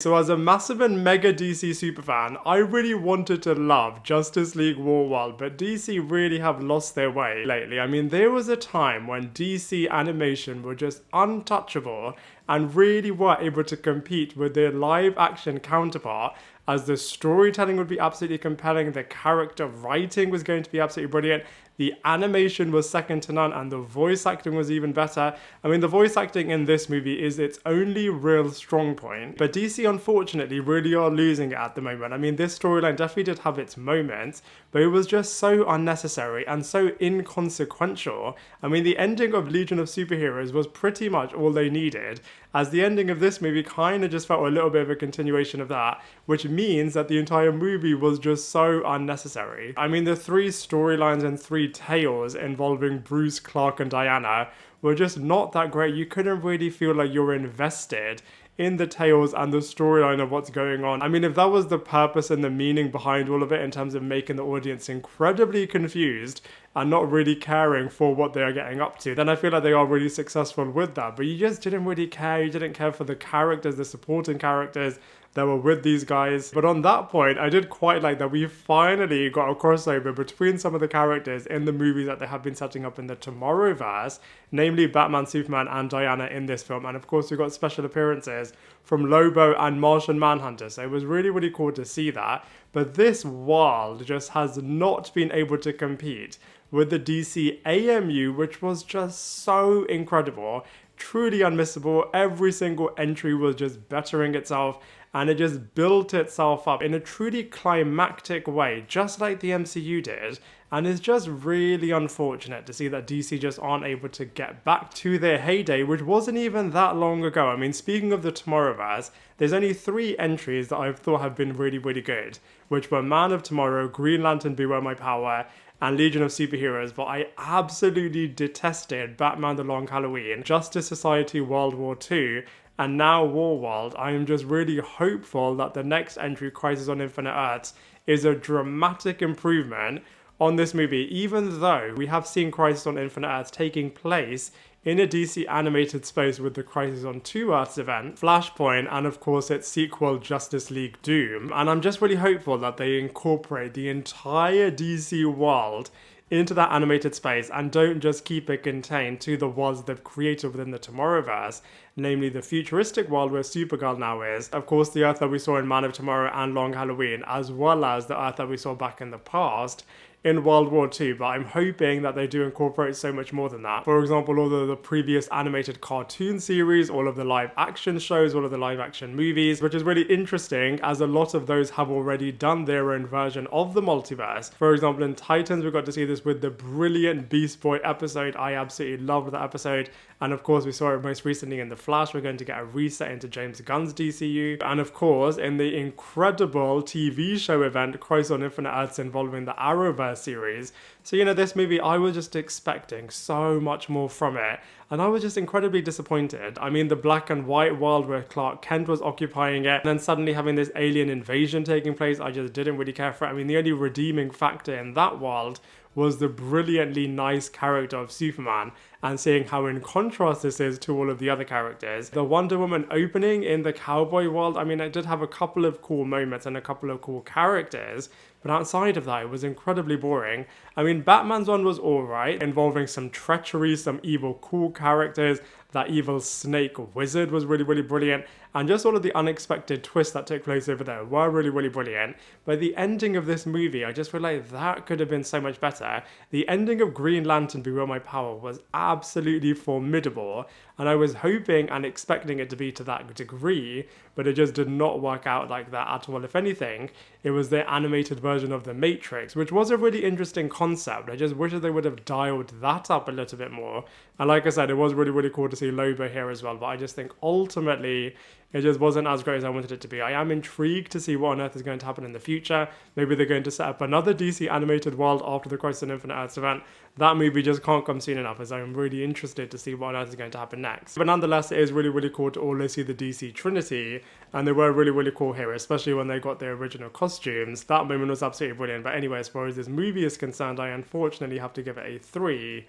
So as a massive and mega DC superfan, I really wanted to love Justice League Warworld, but DC really have lost their way lately. I mean, there was a time when DC animation were just untouchable and really were able to compete with their live action counterpart, as the storytelling would be absolutely compelling, the character writing was going to be absolutely brilliant, the animation was second to none, and the voice acting was even better. I mean, the voice acting in this movie is its only real strong point, but DC unfortunately really are losing it at the moment. I mean, this storyline definitely did have its moments, but it was just so unnecessary and so inconsequential. I mean, the ending of Legion of Superheroes was pretty much all they needed, as the ending of this movie kind of just felt a little bit of a continuation of that, which means that the entire movie was just so unnecessary. I mean, the three storylines and three tales involving Bruce, Clark, and Diana were just not that great. You couldn't really feel like you're invested in the tales and the storyline of what's going on. I mean, if that was the purpose and the meaning behind all of it in terms of making the audience incredibly confused and not really caring for what they are getting up to, then I feel like they are really successful with that. But you just didn't really care. You didn't care for the characters, the supporting characters that were with these guys. But on that point, I did quite like that we finally got a crossover between some of the characters in the movies that they have been setting up in the Tomorrowverse, namely Batman, Superman, and Diana in this film. And of course, we got special appearances from Lobo and Martian Manhunter. So it was really, really cool to see that. But this world just has not been able to compete with the DC AMU, which was just so incredible, truly unmissable. Every single entry was just bettering itself, and it just built itself up in a truly climactic way, just like the MCU did. And it's just really unfortunate to see that DC just aren't able to get back to their heyday, which wasn't even that long ago. I mean, speaking of the Tomorrowverse, there's only 3 entries that I thought have been really, really good, which were Man of Tomorrow, Green Lantern Beware My Power, and Legion of Superheroes. But I absolutely detested Batman The Long Halloween, Justice Society World War II, and now Warworld. I am just really hopeful that the next entry, Crisis on Infinite Earths, is a dramatic improvement on this movie, even though we have seen Crisis on Infinite Earths taking place in a DC animated space with the Crisis on Two Earths event, Flashpoint, and of course its sequel, Justice League Doom. And I'm just really hopeful that they incorporate the entire DC world into that animated space and don't just keep it contained to the worlds they've created within the Tomorrowverse, namely the futuristic world where Supergirl now is, of course the Earth that we saw in Man of Tomorrow and Long Halloween, as well as the Earth that we saw back in the past in World War II, but I'm hoping that they do incorporate so much more than that. For example, all of the previous animated cartoon series, all of the live action shows, all of the live action movies, which is really interesting as a lot of those have already done their own version of the multiverse. For example, in Titans, we got to see this with the brilliant Beast Boy episode. I absolutely loved that episode. And of course, we saw it most recently in The Flash. We're going to get a reset into James Gunn's DCU. And of course, in the incredible TV show event, Crisis on Infinite Earths, involving the Arrowverse series. So, this movie, I was just expecting so much more from it, and I was just incredibly disappointed. I mean, the black and white world where Clark Kent was occupying it, and then suddenly having this alien invasion taking place, I just didn't really care for it. I mean, the only redeeming factor in that world was the brilliantly nice character of Superman, and seeing how in contrast this is to all of the other characters. The Wonder Woman opening in the cowboy world, I mean, it did have a couple of cool moments and a couple of cool characters, but outside of that, it was incredibly boring. I mean, Batman's one was alright, involving some treachery, some evil cool characters. That evil snake wizard was really, really brilliant. And just all of the unexpected twists that took place over there were really, really brilliant. But the ending of this movie, I just feel like that could have been so much better. The ending of Green Lantern Beware My Power was absolutely formidable. And I was hoping and expecting it to be to that degree, but it just did not work out like that at all. If anything, it was their animated version of The Matrix, which was a really interesting concept. I just wish that they would have dialed that up a little bit more. And like I said, it was really, really cool to see Lobo here as well, but I just think ultimately it just wasn't as great as I wanted it to be. I am intrigued to see what on earth is going to happen in the future. Maybe they're going to set up another DC animated world after the Crisis on Infinite Earths event. That movie just can't come soon enough, as I'm really interested to see what on earth is going to happen next. But nonetheless, it is really, really cool to always see the DC Trinity, and they were really, really cool here, especially when they got their original costumes. That moment was absolutely brilliant. But anyway, as far as this movie is concerned, I unfortunately have to give it a 3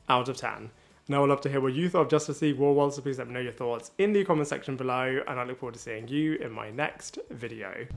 out of 10. Now I'd love to hear what you thought of Justice League Warworld, so please let me know your thoughts in the comment section below, and I look forward to seeing you in my next video.